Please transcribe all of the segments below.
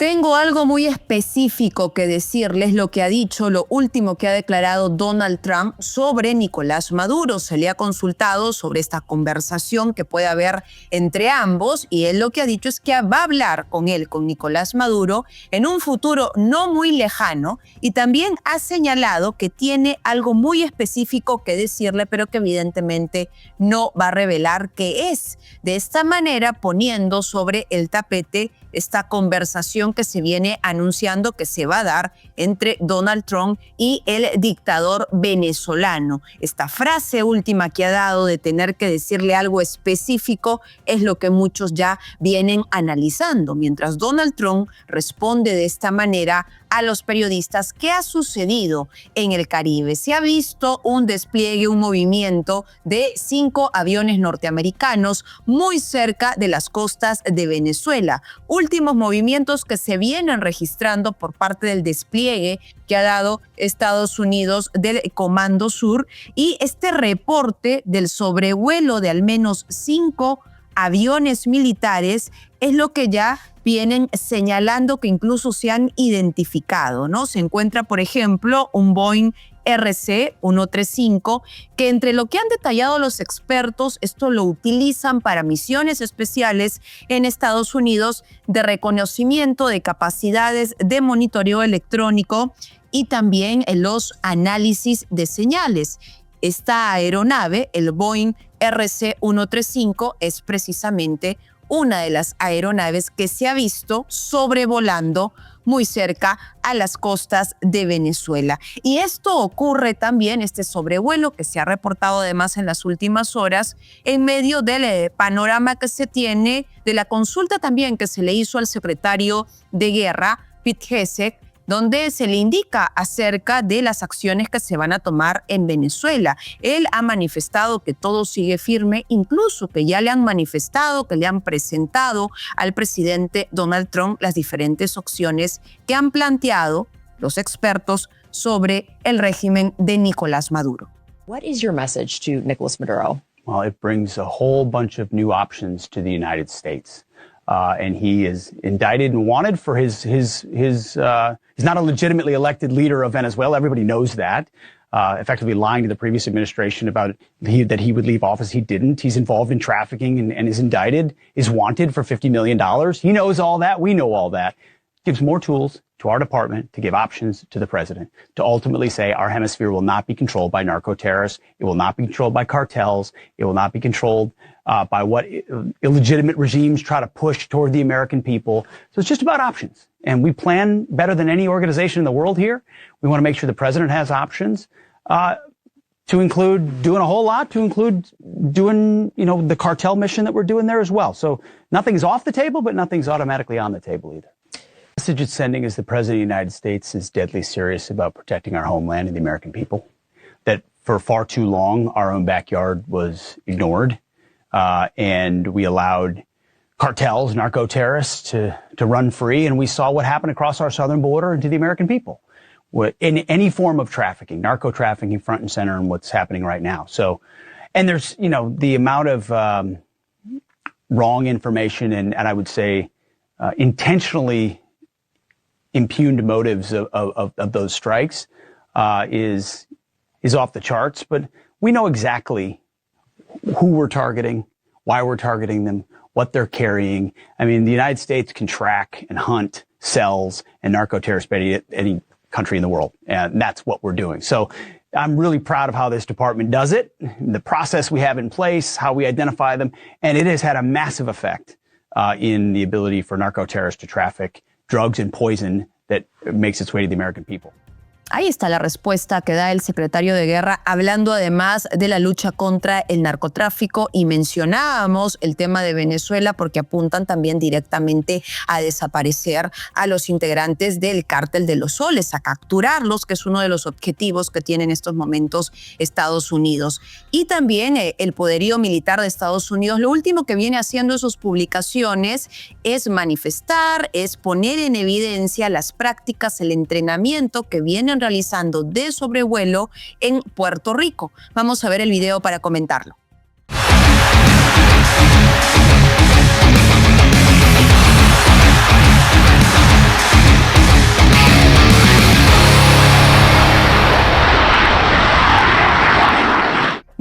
Tengo algo muy específico que decirles, lo que ha dicho, lo último que ha declarado Donald Trump sobre Nicolás Maduro. Se le ha consultado sobre esta conversación que puede haber entre ambos y él lo que ha dicho es que va a hablar con Nicolás Maduro, en un futuro no muy lejano, y también ha señalado que tiene algo muy específico que decirle, pero que evidentemente no va a revelar qué es. De esta manera, poniendo sobre el tapete esta conversación que se viene anunciando que se va a dar entre Donald Trump y el dictador venezolano. Esta frase última que ha dado de tener que decirle algo específico es lo que muchos ya vienen analizando. Mientras Donald Trump responde de esta manera a los periodistas, ¿qué ha sucedido en el Caribe? Se ha visto un despliegue, un movimiento de 5 aviones norteamericanos muy cerca de las costas de Venezuela. Últimos movimientos que se vienen registrando por parte del despliegue que ha dado Estados Unidos del Comando Sur, y este reporte del sobrevuelo de al menos 5 aviones militares es lo que ya vienen señalando que incluso se han identificado, ¿no? Se encuentra, por ejemplo, un Boeing RC-135, que entre lo que han detallado los expertos, esto lo utilizan para misiones especiales en Estados Unidos de reconocimiento de capacidades de monitoreo electrónico y también en los análisis de señales. Esta aeronave, el Boeing RC-135, es precisamente una de las aeronaves que se ha visto sobrevolando muy cerca a las costas de Venezuela. Y esto ocurre también, este sobrevuelo que se ha reportado además en las últimas horas, en medio del panorama que se tiene de la consulta también que se le hizo al secretario de Guerra, Pete Hegseth, donde se le indica acerca de las acciones que se van a tomar en Venezuela. Él ha manifestado que todo sigue firme, incluso que ya le han manifestado, que le han presentado al presidente Donald Trump las diferentes opciones que han planteado los expertos sobre el régimen de Nicolás Maduro. What is your message to Nicolás Maduro? Well, it brings a whole bunch of new options to the United States. And he is indicted and wanted for he's not a legitimately elected leader of Venezuela. Everybody knows that. Effectively lying to the previous administration about that he would leave office. He didn't. He's involved in trafficking and is indicted, is wanted for $50 million. He knows all that. We know all that. Gives more tools to our department to give options to the president to ultimately say our hemisphere will not be controlled by narco-terrorists. It will not be controlled by cartels. It will not be controlled by what illegitimate regimes try to push toward the American people. So it's just about options. And we plan better than any organization in the world here. We want to make sure the president has options to include doing a whole lot, to include doing, the cartel mission that we're doing there as well. So nothing's off the table, but nothing's automatically on the table either. The message it's sending is the President of the United States is deadly serious about protecting our homeland and the American people. That for far too long, our own backyard was ignored, and we allowed cartels, narco-terrorists to run free, and we saw what happened across our southern border and to the American people. In any form of trafficking, narco-trafficking front and center in what's happening right now. So, and there's, the amount of wrong information and I would say intentionally impugned motives of those strikes is off the charts. But we know exactly who we're targeting, why we're targeting them, what they're carrying. I mean, the United States can track and hunt cells and narco-terrorists better than any country in the world. And that's what we're doing. So I'm really proud of how this department does it, the process we have in place, how we identify them. And it has had a massive effect in the ability for narco-terrorists to traffic drugs and poison that makes its way to the American people. Ahí está la respuesta que da el secretario de Guerra, hablando además de la lucha contra el narcotráfico, y mencionábamos el tema de Venezuela porque apuntan también directamente a desaparecer a los integrantes del Cártel de los Soles, a capturarlos, que es uno de los objetivos que tiene en estos momentos Estados Unidos. Y también el poderío militar de Estados Unidos, lo último que viene haciendo en sus publicaciones es manifestar, es poner en evidencia las prácticas, el entrenamiento que vienen realizando de sobrevuelo en Puerto Rico. Vamos a ver el video para comentarlo.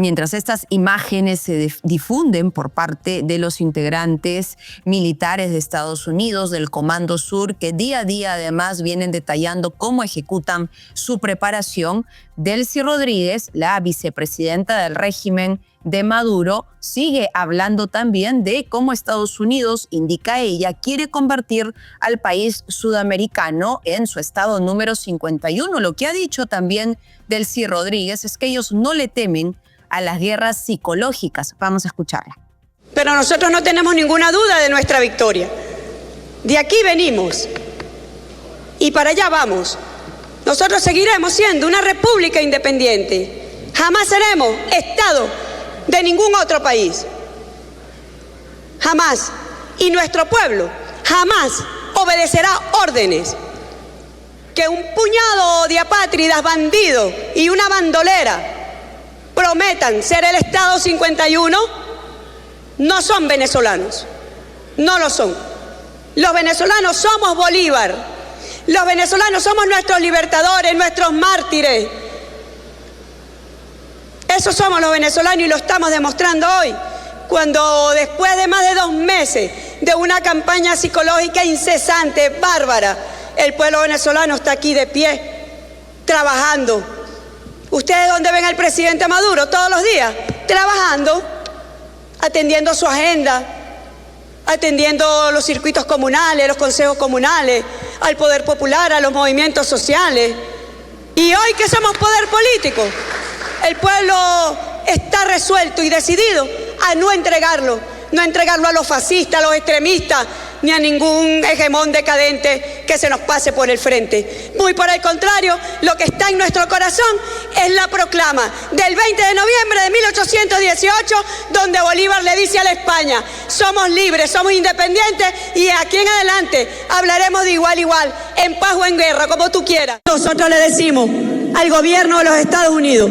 Mientras estas imágenes se difunden por parte de los integrantes militares de Estados Unidos, del Comando Sur, que día a día además vienen detallando cómo ejecutan su preparación, Delcy Rodríguez, la vicepresidenta del régimen de Maduro, sigue hablando también de cómo Estados Unidos, indica ella, quiere convertir al país sudamericano en su estado número 51. Lo que ha dicho también Delcy Rodríguez es que ellos no le temen a las guerras psicológicas. Vamos a escucharla. Pero nosotros no tenemos ninguna duda de nuestra victoria. De aquí venimos y para allá vamos. Nosotros seguiremos siendo una república independiente. Jamás seremos Estado de ningún otro país. Jamás. Y nuestro pueblo jamás obedecerá órdenes. Que un puñado de apátridas, bandidos y una bandolera prometan ser el Estado 51, no son venezolanos, no lo son. Los venezolanos somos Bolívar, los venezolanos somos nuestros libertadores, nuestros mártires. Esos somos los venezolanos y lo estamos demostrando hoy, cuando después de más de 2 meses de una campaña psicológica incesante, bárbara, el pueblo venezolano está aquí de pie, trabajando. ¿Ustedes dónde ven al presidente Maduro? Todos los días, trabajando, atendiendo su agenda, atendiendo los circuitos comunales, los consejos comunales, al poder popular, a los movimientos sociales. Y hoy que somos poder político, el pueblo está resuelto y decidido a no entregarlo a los fascistas, a los extremistas, ni a ningún hegemón decadente que se nos pase por el frente. Muy por el contrario, lo que está en nuestro corazón es la proclama del 20 de noviembre de 1818, donde Bolívar le dice a la España: somos libres, somos independientes y aquí en adelante hablaremos de igual a igual, en paz o en guerra, como tú quieras. Nosotros le decimos al gobierno de los Estados Unidos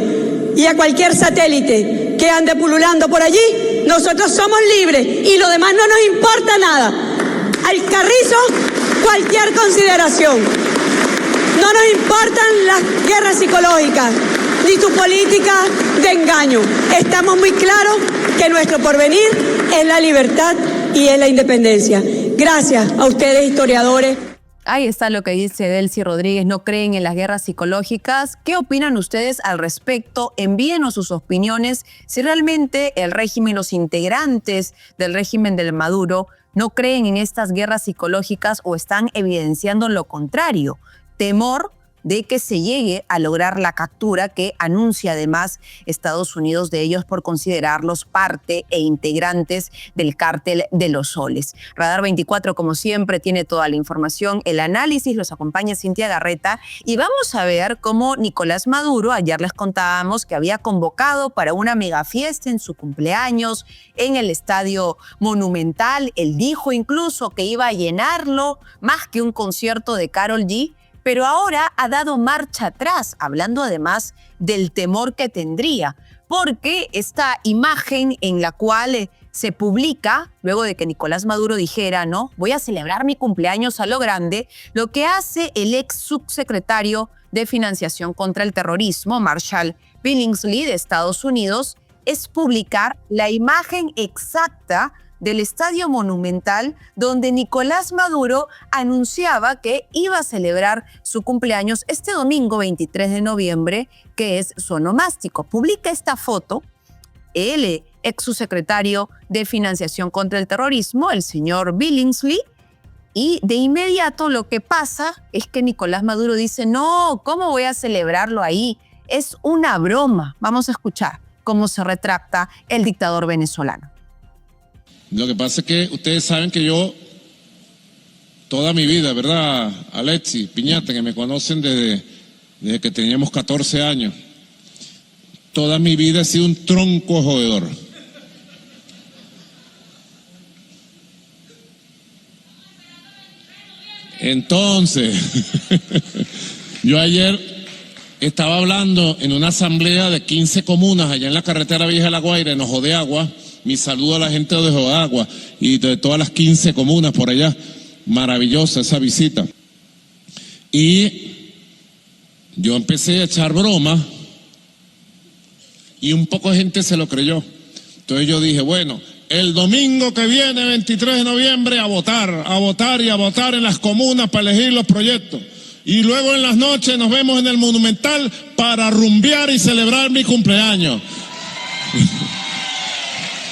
y a cualquier satélite que ande pululando por allí: nosotros somos libres y lo demás no nos importa nada. Al carrizo, cualquier consideración. No nos importan las guerras psicológicas ni tu política de engaño. Estamos muy claros que nuestro porvenir es la libertad y es la independencia. Gracias a ustedes, historiadores. Ahí está lo que dice Delcy Rodríguez, no creen en las guerras psicológicas. ¿Qué opinan ustedes al respecto? Envíenos sus opiniones si realmente el régimen, los integrantes del régimen del Maduro no creen en estas guerras psicológicas o están evidenciando lo contrario. Temor de que se llegue a lograr la captura que anuncia además Estados Unidos de ellos por considerarlos parte e integrantes del cártel de los soles. Radar 24, como siempre, tiene toda la información, el análisis, los acompaña Cintia Garreta y vamos a ver cómo Nicolás Maduro, ayer les contábamos que había convocado para una mega fiesta en su cumpleaños en el Estadio Monumental. Él dijo incluso que iba a llenarlo más que un concierto de Karol G, pero ahora ha dado marcha atrás, hablando además del temor que tendría, porque esta imagen en la cual se publica, luego de que Nicolás Maduro dijera, no, voy a celebrar mi cumpleaños a lo grande, lo que hace el ex subsecretario de Financiación contra el Terrorismo, Marshall Billingsley de Estados Unidos, es publicar la imagen exacta del Estadio Monumental, donde Nicolás Maduro anunciaba que iba a celebrar su cumpleaños este domingo 23 de noviembre, que es su onomástico. Publica esta foto el ex subsecretario de Financiación contra el Terrorismo, el señor Billingsley, y de inmediato lo que pasa es que Nicolás Maduro dice, no, ¿cómo voy a celebrarlo ahí? Es una broma. Vamos a escuchar cómo se retracta el dictador venezolano. Lo que pasa es que ustedes saben que yo, toda mi vida, ¿verdad, Alexis, Piñata, que me conocen desde que teníamos 14 años, toda mi vida he sido un tronco jodedor. Entonces, yo ayer estaba hablando en una asamblea de 15 comunas allá en la carretera Vieja de La Guaira, en Ojo de Agua. Mi saludo a la gente de Ojo de Agua y de todas las 15 comunas por allá. Maravillosa esa visita. Y yo empecé a echar broma y un poco de gente se lo creyó. Entonces yo dije, bueno, el domingo que viene, 23 de noviembre, a votar y a votar en las comunas para elegir los proyectos. Y luego en las noches nos vemos en el Monumental para rumbear y celebrar mi cumpleaños.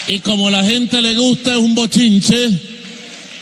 Y como la gente le gusta, es un bochinche,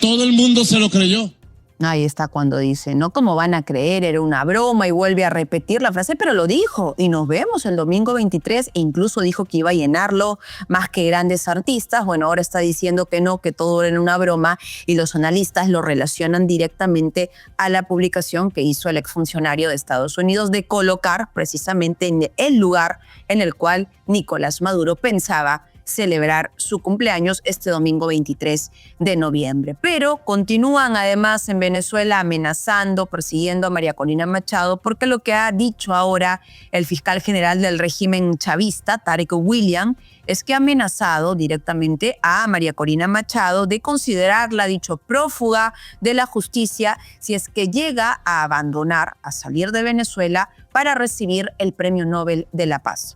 todo el mundo se lo creyó. Ahí está cuando dice, ¿no? ¿Cómo van a creer? Era una broma, y vuelve a repetir la frase, pero lo dijo. Y nos vemos el domingo 23, e incluso dijo que iba a llenarlo más que grandes artistas. Bueno, ahora está diciendo que no, que todo era una broma, y los analistas lo relacionan directamente a la publicación que hizo el exfuncionario de Estados Unidos de colocar precisamente en el lugar en el cual Nicolás Maduro pensaba celebrar su cumpleaños este domingo 23 de noviembre. Pero continúan además en Venezuela amenazando, persiguiendo a María Corina Machado, porque lo que ha dicho ahora el fiscal general del régimen chavista, Tarek William, es que ha amenazado directamente a María Corina Machado de considerarla, dicho, prófuga de la justicia si es que llega a abandonar, a salir de Venezuela para recibir el Premio Nobel de la Paz.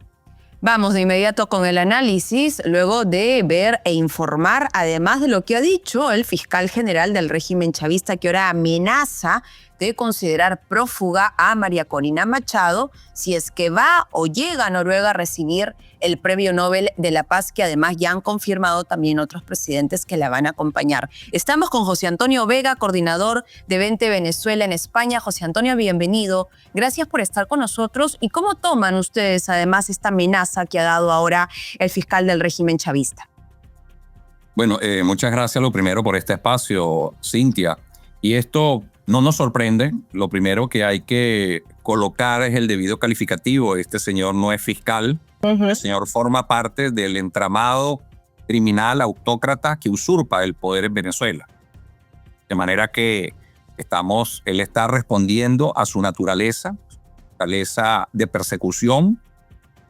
Vamos de inmediato con el análisis, luego de ver e informar, además de lo que ha dicho el fiscal general del régimen chavista, que ahora amenaza de considerar prófuga a María Corina Machado si es que va o llega a Noruega a recibir el Premio Nobel de la Paz, que además ya han confirmado también otros presidentes que la van a acompañar. Estamos con José Antonio Vega, coordinador de Vente Venezuela en España. José Antonio, bienvenido. Gracias por estar con nosotros. ¿Y cómo toman ustedes además esta amenaza que ha dado ahora el fiscal del régimen chavista? Bueno, muchas gracias lo primero por este espacio, Cintia. Y esto no nos sorprende. Lo primero que hay que colocar es el debido calificativo. Este señor no es fiscal. El señor forma parte del entramado criminal autócrata que usurpa el poder en Venezuela. De manera que él está respondiendo a su naturaleza de persecución,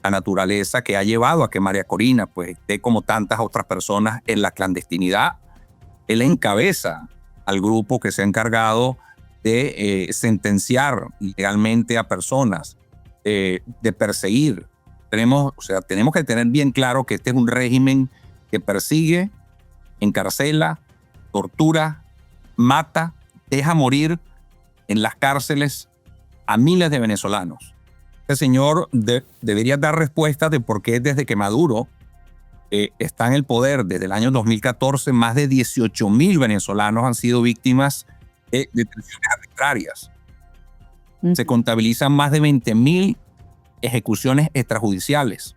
la naturaleza que ha llevado a que María Corina pues, esté como tantas otras personas en la clandestinidad. Él encabeza al grupo que se ha encargado de sentenciar legalmente a personas, de perseguir. Tenemos que tener bien claro que este es un régimen que persigue, encarcela, tortura, mata, deja morir en las cárceles a miles de venezolanos. Este señor debería dar respuestas de por qué desde que Maduro está en el poder desde el año 2014, más de 18.000 venezolanos han sido víctimas de detenciones arbitrarias. Se contabilizan más de 20.000 ejecuciones extrajudiciales.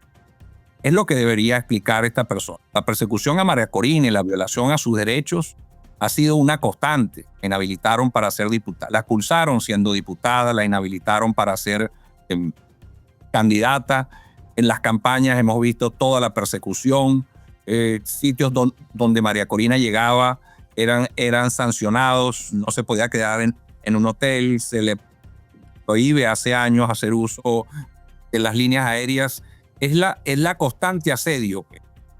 Es lo que debería explicar esta persona. La persecución a María Corina y la violación a sus derechos ha sido una constante. La inhabilitaron para ser diputada, la expulsaron siendo diputada, la inhabilitaron para ser candidata. En las campañas hemos visto toda la persecución. Sitios donde María Corina llegaba eran sancionados, no se podía quedar en un hotel, se le prohíbe hace años hacer uso de las líneas aéreas. Es la constante asedio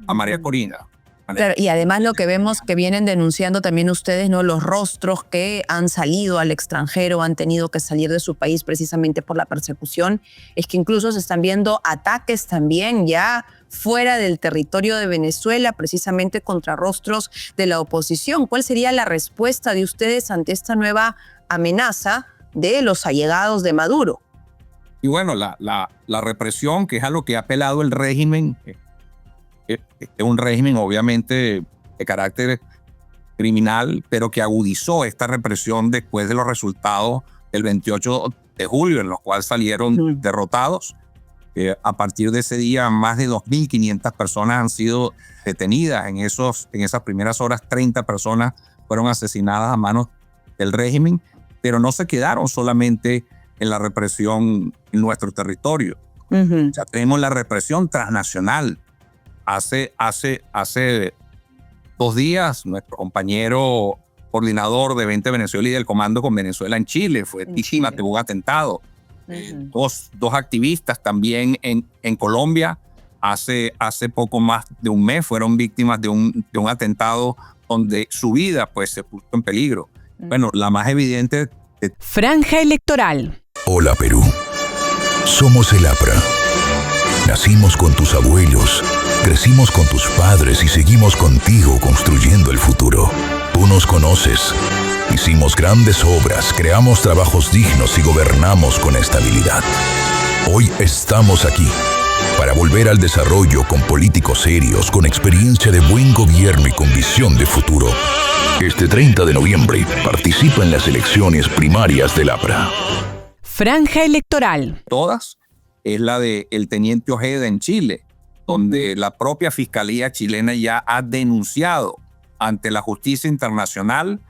a María Corina. Claro, y además lo que vemos que vienen denunciando también ustedes, ¿no? Los rostros que han salido al extranjero, han tenido que salir de su país precisamente por la persecución, es que incluso se están viendo ataques también ya fuera del territorio de Venezuela, precisamente contra rostros de la oposición. ¿Cuál sería la respuesta de ustedes ante esta nueva amenaza de los allegados de Maduro? Y bueno, la represión, que es a lo que ha apelado el régimen, es un régimen obviamente de carácter criminal, pero que agudizó esta represión después de los resultados del 28 de julio, en los cuales salieron derrotados. A partir de ese día, más de 2.500 personas han sido detenidas. En esas primeras horas, 30 personas fueron asesinadas a manos del régimen, pero no se quedaron solamente en la represión en nuestro territorio. Ya tenemos la represión transnacional. Hace 2 días, nuestro compañero coordinador de Vente Venezuela y del Comando con Venezuela en Chile fue víctima de un atentado. Dos activistas también en Colombia hace poco más de un mes fueron víctimas de un atentado donde su vida pues se puso en peligro. Bueno, la más evidente... Franja electoral. Hola Perú, somos el APRA. Nacimos con tus abuelos, crecimos con tus padres y seguimos contigo construyendo el futuro. Tú nos conoces. Hicimos grandes obras, creamos trabajos dignos y gobernamos con estabilidad. Hoy estamos aquí para volver al desarrollo con políticos serios, con experiencia de buen gobierno y con visión de futuro. Este 30 de noviembre participa en las elecciones primarias del APRA. Franja electoral. Todas es la del teniente Ojeda en Chile, donde la propia Fiscalía chilena ya ha denunciado ante la justicia internacional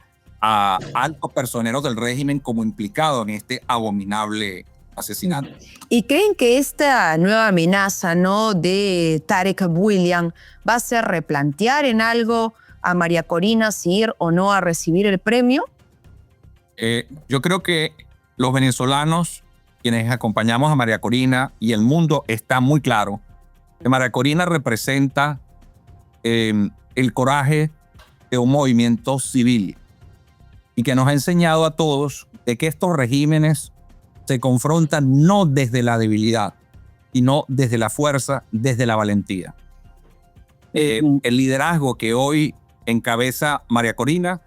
a altos personeros del régimen como implicados en este abominable asesinato. ¿Y creen que esta nueva amenaza, ¿no?, de Tarek William va a hacer replantear en algo a María Corina si ir o no a recibir el premio? Yo creo que los venezolanos, quienes acompañamos a María Corina y el mundo, está muy claro que María Corina representa el coraje de un movimiento civil y que nos ha enseñado a todos de que estos regímenes se confrontan no desde la debilidad, sino desde la fuerza, desde la valentía. El liderazgo que hoy encabeza María Corina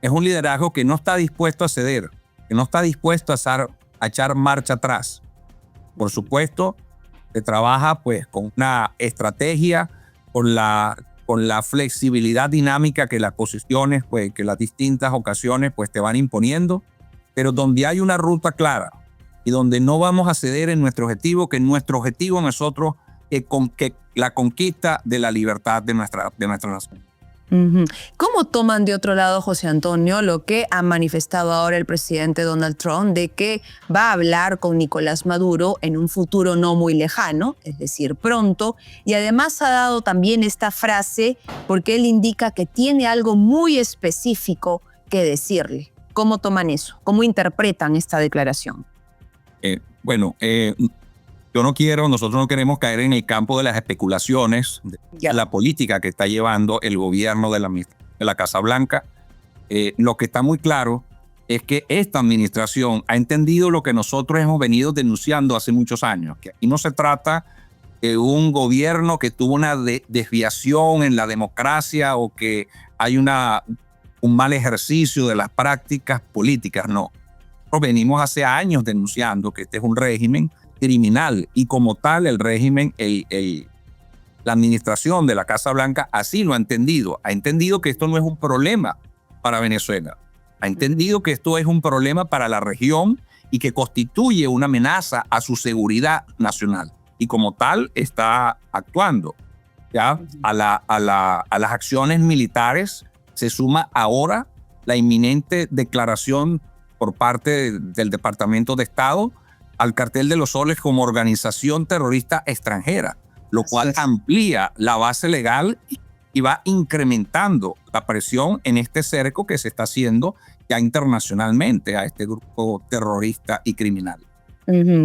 es un liderazgo que no está dispuesto a ceder, que no está dispuesto a echar marcha atrás. Por supuesto, se trabaja pues con una estrategia, con la flexibilidad dinámica que las posiciones, pues, que las distintas ocasiones pues, te van imponiendo, pero donde hay una ruta clara y donde no vamos a ceder en nuestro objetivo, que nuestro objetivo nosotros que la conquista de la libertad de nuestra nación. ¿Cómo toman de otro lado, José Antonio, lo que ha manifestado ahora el presidente Donald Trump de que va a hablar con Nicolás Maduro en un futuro no muy lejano, es decir, pronto? Y además ha dado también esta frase porque él indica que tiene algo muy específico que decirle. ¿Cómo toman eso? ¿Cómo interpretan esta declaración? Nosotros no queremos caer en el campo de las especulaciones, de la política que está llevando el gobierno de la Casa Blanca. Lo que está muy claro es que esta administración ha entendido lo que nosotros hemos venido denunciando hace muchos años, que aquí no se trata de un gobierno que tuvo una desviación en la democracia o que hay un mal ejercicio de las prácticas políticas, no. Nosotros venimos hace años denunciando que este es un régimen criminal y como tal el régimen, la administración de la Casa Blanca así lo ha entendido que esto no es un problema para Venezuela, ha entendido que esto es un problema para la región y que constituye una amenaza a su seguridad nacional y como tal está actuando. ¿Ya? A las acciones militares se suma ahora la inminente declaración por parte del Departamento de Estado al Cartel de los Soles como organización terrorista extranjera, lo cual amplía la base legal y va incrementando la presión en este cerco que se está haciendo ya internacionalmente a este grupo terrorista y criminal.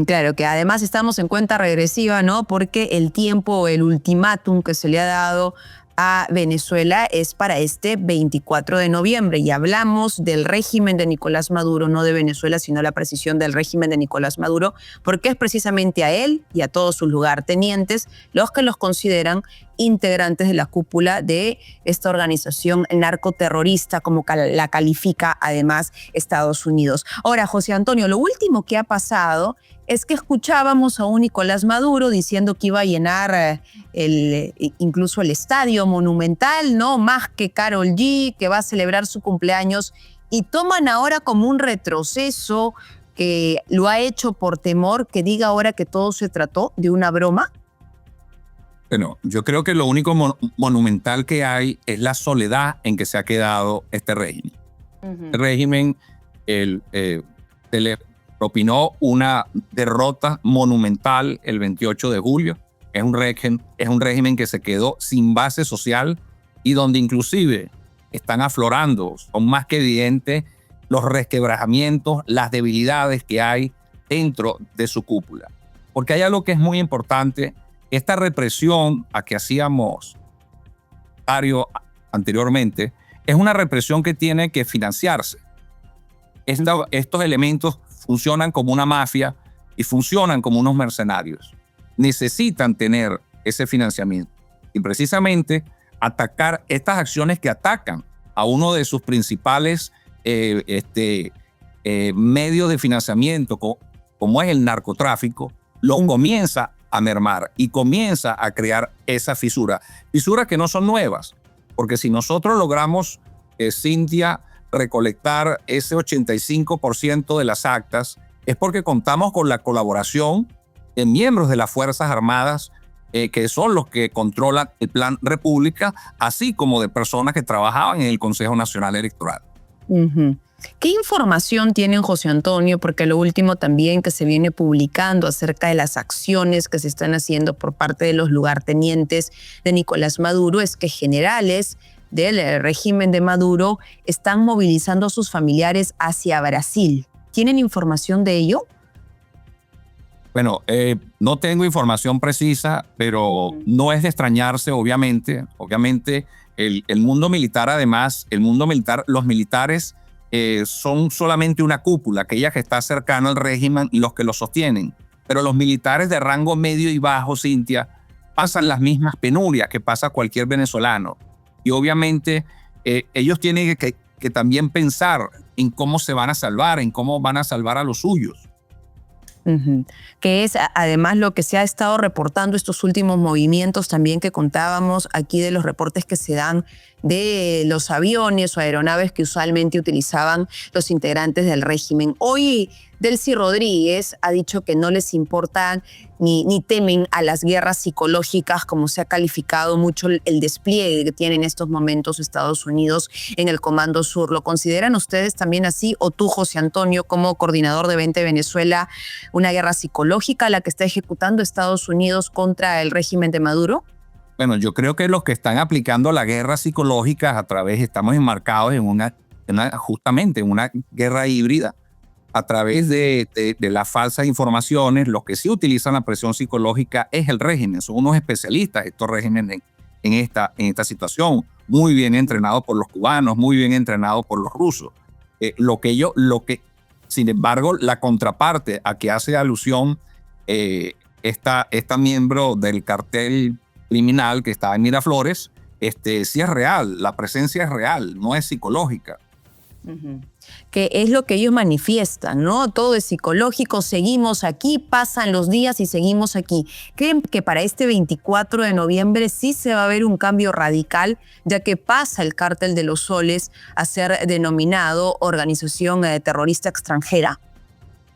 Claro, que además estamos en cuenta regresiva, ¿no? Porque el tiempo, el ultimátum que se le ha dado a Venezuela es para este 24 de noviembre y hablamos del régimen de Nicolás Maduro, no de Venezuela, sino la precisión del régimen de Nicolás Maduro, porque es precisamente a él y a todos sus lugartenientes los que los consideran integrantes de la cúpula de esta organización narcoterrorista, como la califica además Estados Unidos. Ahora, José Antonio, lo último que ha pasado es que escuchábamos a un Nicolás Maduro diciendo que iba a llenar incluso el estadio Monumental, ¿no? Más que Karol G, que va a celebrar su cumpleaños, y toman ahora como un retroceso que lo ha hecho por temor que diga ahora que todo se trató de una broma. Bueno, yo creo que lo único monumental que hay es la soledad en que se ha quedado este régimen. El régimen se le propinó una derrota monumental el 28 de julio. Es un régimen que se quedó sin base social y donde inclusive están aflorando, son más que evidentes los resquebrajamientos, las debilidades que hay dentro de su cúpula. Porque hay algo que es muy importante. Esta represión a que hacíamos anteriormente es una represión que tiene que financiarse. Estos elementos funcionan como una mafia y funcionan como unos mercenarios. necesitan tener ese financiamiento. Y precisamente atacar estas acciones que atacan a uno de sus principales medios de financiamiento, como es el narcotráfico, lo comienza a mermar y comienza a crear esa fisura. Fisuras que no son nuevas, porque si nosotros logramos, Cintia, recolectar ese 85% de las actas, es porque contamos con la colaboración de miembros de las Fuerzas Armadas, que son los que controlan el Plan República, así como de personas que trabajaban en el Consejo Nacional Electoral. Uh-huh. ¿Qué información tienen, José Antonio? Porque lo último también que se viene publicando acerca de las acciones que se están haciendo por parte de los lugartenientes de Nicolás Maduro es que generales del régimen de Maduro están movilizando a sus familiares hacia Brasil. ¿Tienen información de ello? Bueno, no tengo información precisa, pero no es de extrañarse, obviamente. Obviamente, el mundo militar, además, los militares son solamente una cúpula, aquella que está cercana al régimen y los que lo sostienen. Pero los militares de rango medio y bajo, Cintia, pasan las mismas penurias que pasa cualquier venezolano. Y obviamente, ellos tienen que también pensar en cómo se van a salvar, en cómo van a salvar a los suyos. Uh-huh. Que es además lo que se ha estado reportando estos últimos movimientos también que contábamos aquí de los reportes que se dan de los aviones o aeronaves que usualmente utilizaban los integrantes del régimen. Hoy Delcy Rodríguez ha dicho que no les importan ni temen a las guerras psicológicas, como se ha calificado mucho el despliegue que tiene en estos momentos Estados Unidos en el Comando Sur. ¿Lo consideran ustedes también así? ¿O tú, José Antonio, como coordinador de 20 Venezuela, una guerra psicológica la que está ejecutando Estados Unidos contra el régimen de Maduro? Bueno, yo creo que los que están aplicando la guerra psicológica estamos enmarcados justamente en una guerra híbrida a través de las falsas informaciones. Los que sí utilizan la presión psicológica es el régimen, son unos especialistas estos regímenes en esta situación, muy bien entrenados por los cubanos, muy bien entrenados por los rusos. Sin embargo, la contraparte a que hace alusión esta miembro del cartel criminal que está en Miraflores, sí es real, la presencia es real, no es psicológica. Uh-huh. Que es lo que ellos manifiestan, ¿no? Todo es psicológico, seguimos aquí, pasan los días y seguimos aquí. ¿Creen que para este 24 de noviembre sí se va a ver un cambio radical, ya que pasa el Cártel de los Soles a ser denominado organización terrorista extranjera?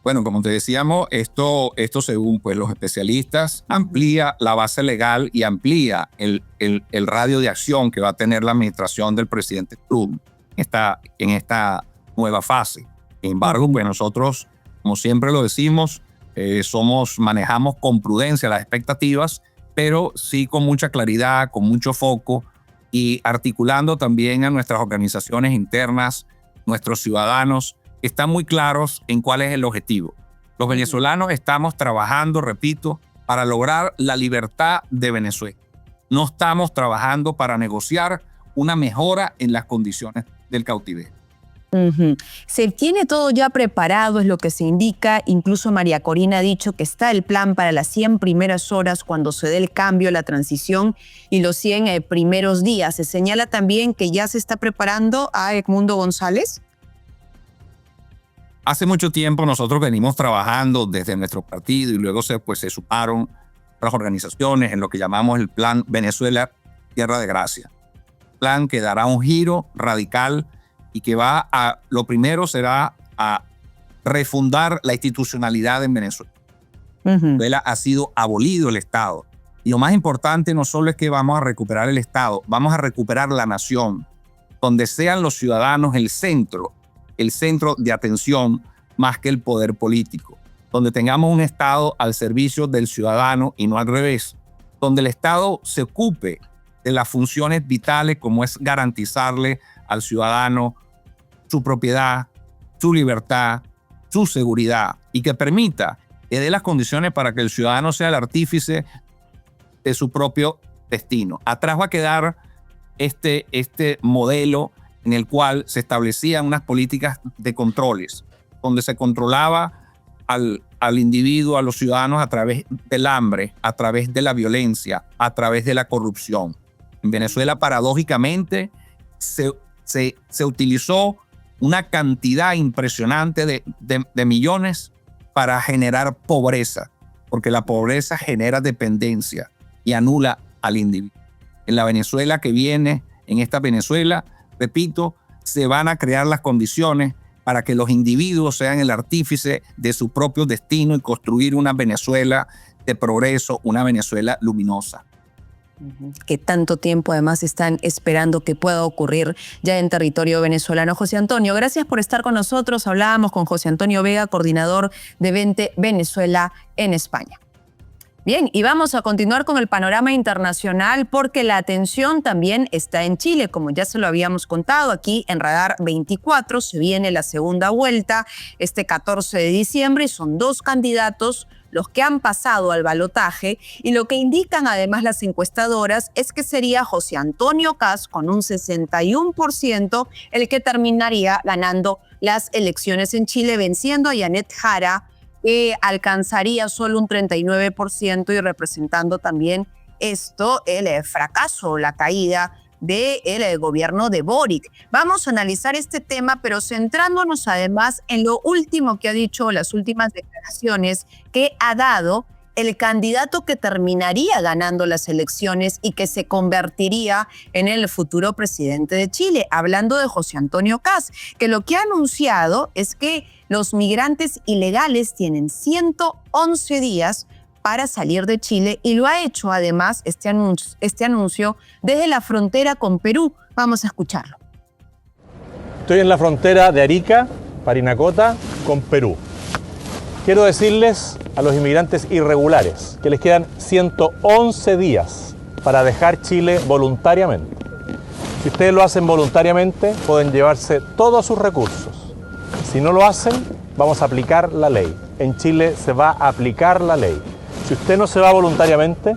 Bueno, como te decíamos, esto según pues, los especialistas, amplía la base legal y amplía el radio de acción que va a tener la administración del presidente Trump en esta nueva fase. Sin embargo, pues nosotros, como siempre lo decimos, manejamos con prudencia las expectativas, pero sí con mucha claridad, con mucho foco y articulando también a nuestras organizaciones internas, nuestros ciudadanos, están muy claros en cuál es el objetivo. Los venezolanos estamos trabajando, repito, para lograr la libertad de Venezuela. No estamos trabajando para negociar una mejora en las condiciones del cautiverio. Uh-huh. Se tiene todo ya preparado, es lo que se indica. Incluso María Corina ha dicho que está el plan para las 100 primeras horas cuando se dé el cambio, la transición y los 100 primeros días. Se señala también que ya se está preparando a Edmundo González. Hace mucho tiempo nosotros venimos trabajando desde nuestro partido y luego se sumaron otras organizaciones en lo que llamamos el Plan Venezuela Tierra de Gracia. Plan que dará un giro radical y que lo primero será a refundar la institucionalidad en Venezuela. Uh-huh. Venezuela ha sido abolido el Estado. Y lo más importante no solo es que vamos a recuperar el Estado, vamos a recuperar la nación, donde sean los ciudadanos el centro de atención más que el poder político, donde tengamos un Estado al servicio del ciudadano y no al revés, donde el Estado se ocupe de las funciones vitales como es garantizarle al ciudadano su propiedad, su libertad, su seguridad y que permita que dé las condiciones para que el ciudadano sea el artífice de su propio destino. Atrás va a quedar este modelo en el cual se establecían unas políticas de controles, donde se controlaba al al individuo, a los ciudadanos a través del hambre, a través de la violencia, a través de la corrupción. En Venezuela, paradójicamente, se utilizó una cantidad impresionante de millones para generar pobreza, porque la pobreza genera dependencia y anula al individuo. En la Venezuela que viene, en esta Venezuela, repito, se van a crear las condiciones para que los individuos sean el artífice de su propio destino y construir una Venezuela de progreso, una Venezuela luminosa. Que tanto tiempo además están esperando que pueda ocurrir ya en territorio venezolano. José Antonio, gracias por estar con nosotros. Hablábamos con José Antonio Vega, coordinador de Vente Venezuela en España. Bien, y vamos a continuar con el panorama internacional porque la atención también está en Chile. Como ya se lo habíamos contado, aquí en Radar 24 se viene la segunda vuelta este 14 de diciembre y son 2 candidatos los que han pasado al balotaje, y lo que indican además las encuestadoras es que sería José Antonio Kast con un 61% el que terminaría ganando las elecciones en Chile, venciendo a Yanet Jara, que alcanzaría solo un 39% y representando también esto el fracaso, la caída del gobierno de Boric. Vamos a analizar este tema, pero centrándonos además en lo último que ha dicho, las últimas declaraciones que ha dado el candidato que terminaría ganando las elecciones y que se convertiría en el futuro presidente de Chile, hablando de José Antonio Kast, que lo que ha anunciado es que los migrantes ilegales tienen 111 días para salir de Chile, y lo ha hecho además este anuncio desde la frontera con Perú. Vamos a escucharlo. Estoy en la frontera de Arica, Parinacota, con Perú. Quiero decirles a los inmigrantes irregulares que les quedan 111 días para dejar Chile voluntariamente. Si ustedes lo hacen voluntariamente, pueden llevarse todos sus recursos. Si no lo hacen, vamos a aplicar la ley. En Chile se va a aplicar la ley. Si usted no se va voluntariamente,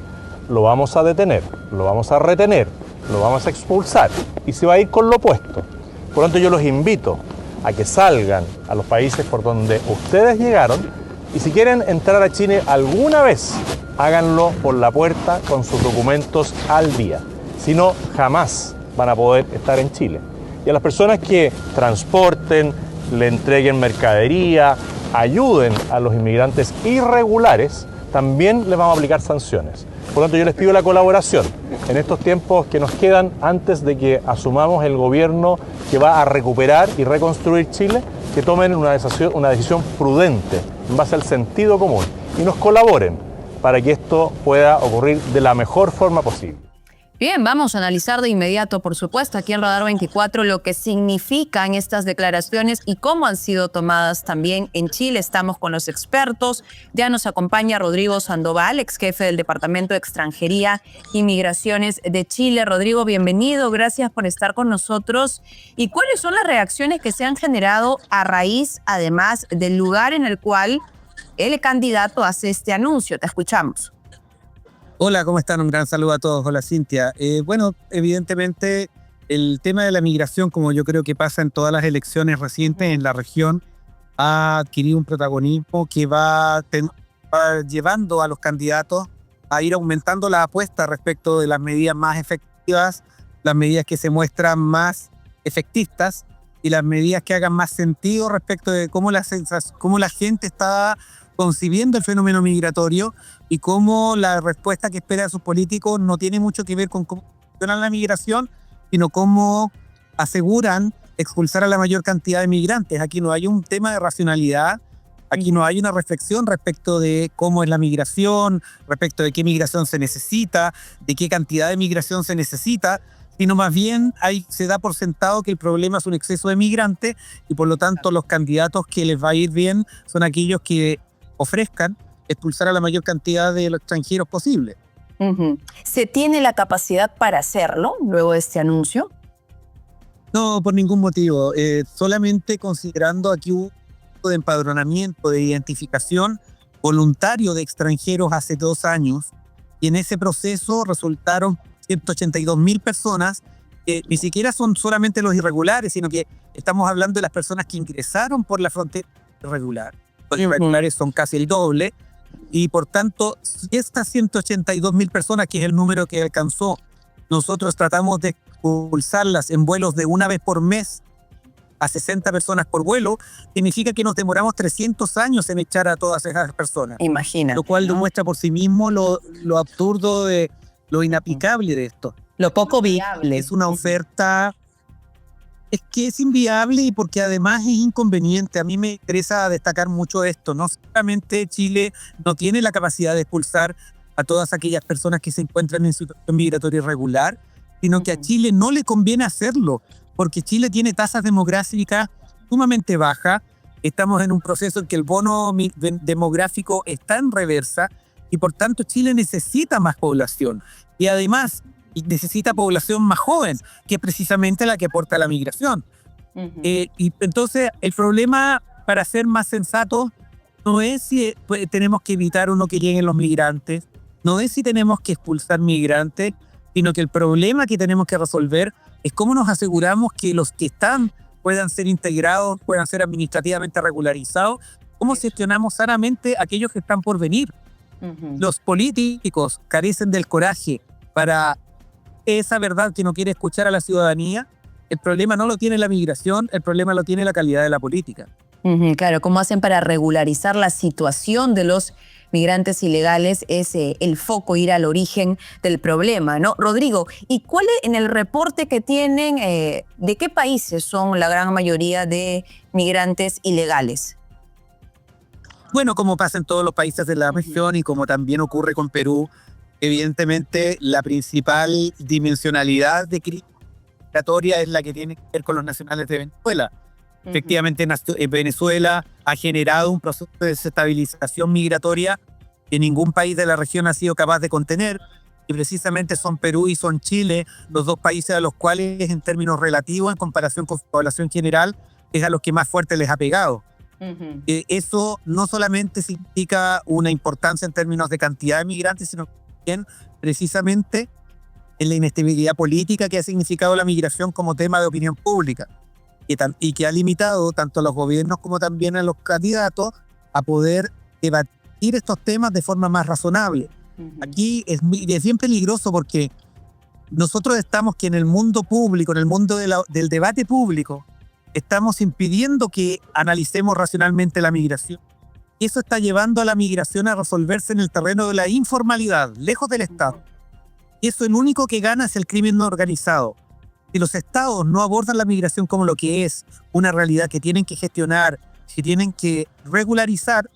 lo vamos a detener, lo vamos a retener, lo vamos a expulsar y se va a ir con lo opuesto. Por lo tanto, yo los invito a que salgan a los países por donde ustedes llegaron, y si quieren entrar a Chile alguna vez, háganlo por la puerta con sus documentos al día. Si no, jamás van a poder estar en Chile. Y a las personas que transporten, le entreguen mercadería, ayuden a los inmigrantes irregulares, también les vamos a aplicar sanciones. Por lo tanto, yo les pido la colaboración en estos tiempos que nos quedan antes de que asumamos el gobierno que va a recuperar y reconstruir Chile, que tomen una decisión prudente en base al sentido común y nos colaboren para que esto pueda ocurrir de la mejor forma posible. Bien, vamos a analizar de inmediato, por supuesto, aquí en Radar 24 lo que significan estas declaraciones y cómo han sido tomadas también en Chile. Estamos con los expertos. Ya nos acompaña Rodrigo Sandoval, ex jefe del Departamento de Extranjería y Migraciones de Chile. Rodrigo, bienvenido. Gracias por estar con nosotros. ¿Y cuáles son las reacciones que se han generado a raíz, además, del lugar en el cual el candidato hace este anuncio? Te escuchamos. Hola, ¿cómo están? Un gran saludo a todos. Hola, Cintia. Bueno, evidentemente el tema de la migración, como yo creo que pasa en todas las elecciones recientes en la región, ha adquirido un protagonismo que va llevando a los candidatos a ir aumentando la apuesta respecto de las medidas más efectivas, las medidas que se muestran más efectistas y las medidas que hagan más sentido respecto de cómo la gente está concibiendo el fenómeno migratorio y cómo la respuesta que espera de sus políticos no tiene mucho que ver con cómo funciona la migración, sino cómo aseguran expulsar a la mayor cantidad de migrantes. Aquí no hay un tema de racionalidad, aquí no hay una reflexión respecto de cómo es la migración, respecto de qué migración se necesita, de qué cantidad de migración se necesita, sino más bien se da por sentado que el problema es un exceso de migrantes y por lo tanto los candidatos que les va a ir bien son aquellos que ofrezcan expulsar a la mayor cantidad de los extranjeros posible. ¿Se tiene la capacidad para hacerlo luego de este anuncio? No, por ningún motivo. Solamente considerando aquí un de empadronamiento, de identificación voluntario de extranjeros hace 2 años, y en ese proceso resultaron 182.000 personas, que ni siquiera son solamente los irregulares, sino que estamos hablando de las personas que ingresaron por la frontera irregular. Los irregulares son casi el doble. Y por tanto, estas 182.000 personas, que es el número que alcanzó, nosotros tratamos de expulsarlas en vuelos de una vez por mes a 60 personas por vuelo, significa que nos demoramos 300 años en echar a todas esas personas. Imagina. Lo cual demuestra por sí mismo lo absurdo, lo inaplicable de esto. Lo poco viable. Es una oferta... Es que es inviable y porque además es inconveniente. A mí me interesa destacar mucho esto. No solamente Chile no tiene la capacidad de expulsar a todas aquellas personas que se encuentran en situación migratoria irregular, sino que a Chile no le conviene hacerlo, porque Chile tiene tasas demográficas sumamente bajas. Estamos en un proceso en que el bono demográfico está en reversa y por tanto Chile necesita más población. Y además necesita población más joven, que es precisamente la que aporta la migración. Y entonces el problema, para ser más sensatos, no es si tenemos que evitar o no que lleguen los migrantes, no es si tenemos que expulsar migrantes, sino que el problema que tenemos que resolver es cómo nos aseguramos que los que están puedan ser integrados, puedan ser administrativamente regularizados, cómo gestionamos sanamente aquellos que están por venir. Los políticos carecen del coraje para esa verdad que no quiere escuchar a la ciudadanía. El problema no lo tiene la migración, el problema lo tiene la calidad de la política. Claro, ¿cómo hacen para regularizar la situación de los migrantes ilegales? Es el foco, ir al origen del problema, ¿no? Rodrigo, ¿y cuál es en el reporte que tienen, de qué países son la gran mayoría de migrantes ilegales? Bueno, como pasa en todos los países de la región y como también ocurre con Perú, evidentemente la principal dimensionalidad de crisis migratoria es la que tiene que ver con los nacionales de Venezuela. Efectivamente, Venezuela ha generado un proceso de desestabilización migratoria que ningún país de la región ha sido capaz de contener, y precisamente son Perú y son Chile los dos países a los cuales, en términos relativos, en comparación con su población general, es a los que más fuerte les ha pegado. Eso no solamente significa una importancia en términos de cantidad de migrantes, sino también precisamente en la inestabilidad política que ha significado la migración como tema de opinión pública y que ha limitado tanto a los gobiernos como también a los candidatos a poder debatir estos temas de forma más razonable. Aquí es bien peligroso porque nosotros estamos que en el mundo público, en el mundo del debate público, estamos impidiendo que analicemos racionalmente la migración. Y eso está llevando a la migración a resolverse en el terreno de la informalidad, lejos del Estado. Y eso, el único que gana es el crimen no organizado. Si los estados no abordan la migración como lo que es, una realidad que tienen que gestionar, que tienen que regularizar,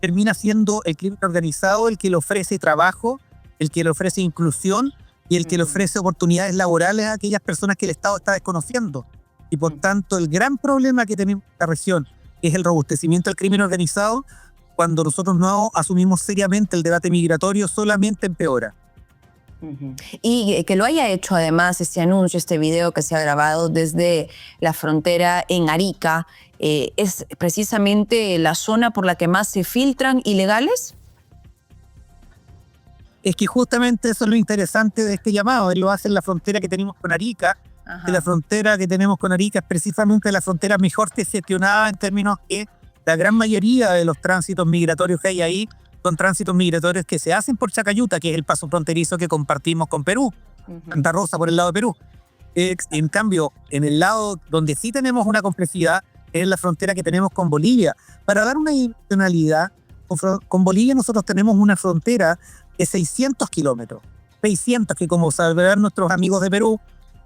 termina siendo el crimen organizado el que le ofrece trabajo, el que le ofrece inclusión y el que le ofrece oportunidades laborales a aquellas personas que el Estado está desconociendo. Y por tanto, el gran problema que tenemos en esta región es el robustecimiento del crimen organizado. Cuando nosotros no asumimos seriamente el debate migratorio, solamente empeora. Y que lo haya hecho además este anuncio, este video que se ha grabado desde la frontera en Arica, ¿es precisamente la zona por la que más se filtran ilegales? Es que justamente eso es lo interesante de este llamado. Él lo hace en la frontera que tenemos con Arica. De la frontera que tenemos con Arica es precisamente la frontera mejor gestionada en términos que la gran mayoría de los tránsitos migratorios que hay ahí son tránsitos migratorios que se hacen por Chacayuta, que es el paso fronterizo que compartimos con Perú, Santa Rosa por el lado de Perú. En cambio, en el lado donde sí tenemos una complejidad es la frontera que tenemos con Bolivia. Para dar una dimensionalidad, con Bolivia nosotros tenemos una frontera de 600 kilómetros. 600, que como sabrán nuestros amigos de Perú,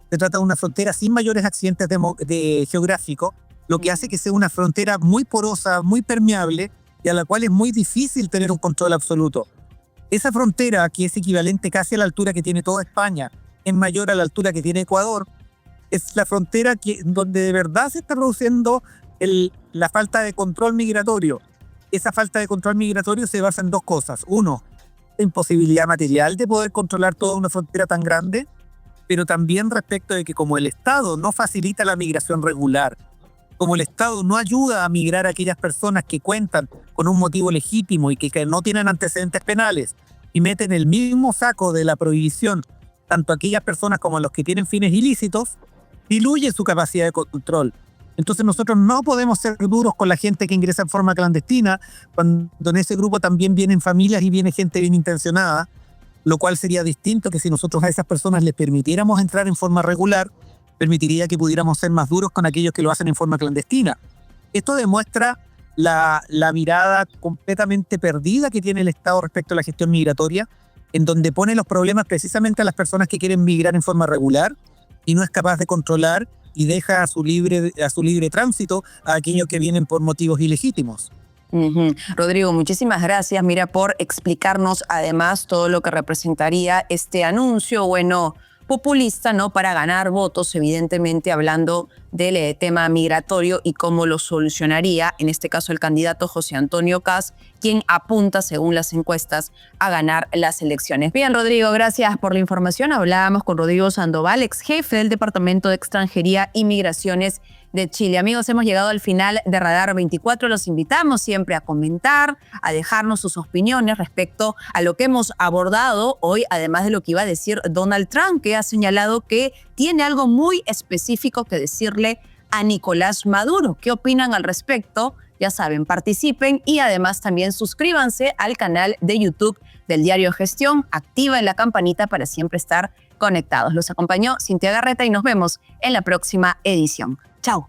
se trata de una frontera sin mayores accidentes geográficos, lo que hace que sea una frontera muy porosa, muy permeable, y a la cual es muy difícil tener un control absoluto. Esa frontera, que es equivalente casi a la altura que tiene toda España, es mayor a la altura que tiene Ecuador, es la frontera donde de verdad se está produciendo la falta de control migratorio. Esa falta de control migratorio se basa en dos cosas. Uno, la imposibilidad material de poder controlar toda una frontera tan grande, pero también respecto de que como el Estado no facilita la migración regular, como el Estado no ayuda a migrar a aquellas personas que cuentan con un motivo legítimo y que no tienen antecedentes penales y meten el mismo saco de la prohibición tanto a aquellas personas como a los que tienen fines ilícitos, diluye su capacidad de control. Entonces nosotros no podemos ser duros con la gente que ingresa en forma clandestina, cuando en ese grupo también vienen familias y viene gente bien intencionada, lo cual sería distinto que si nosotros a esas personas les permitiéramos entrar en forma regular, permitiría que pudiéramos ser más duros con aquellos que lo hacen en forma clandestina. Esto demuestra la mirada completamente perdida que tiene el Estado respecto a la gestión migratoria, en donde pone los problemas precisamente a las personas que quieren migrar en forma regular y no es capaz de controlar y deja a su libre tránsito a aquellos que vienen por motivos ilegítimos. Rodrigo, muchísimas gracias, mira, por explicarnos además todo lo que representaría este anuncio, populista, ¿no? Para ganar votos, evidentemente hablando del tema migratorio y cómo lo solucionaría, en este caso el candidato José Antonio Kast, quien apunta, según las encuestas, a ganar las elecciones. Bien, Rodrigo, gracias por la información. Hablábamos con Rodrigo Sandoval, ex jefe del Departamento de Extranjería y Migraciones de Chile. Amigos, hemos llegado al final de Radar 24. Los invitamos siempre a comentar, a dejarnos sus opiniones respecto a lo que hemos abordado hoy, además de lo que iba a decir Donald Trump, que ha señalado que tiene algo muy específico que decirle a Nicolás Maduro. ¿Qué opinan al respecto? Ya saben, participen y además también suscríbanse al canal de YouTube del Diario Gestión. Activen la campanita para siempre estar conectados. Los acompañó Cintia Garreta y nos vemos en la próxima edición. Chao.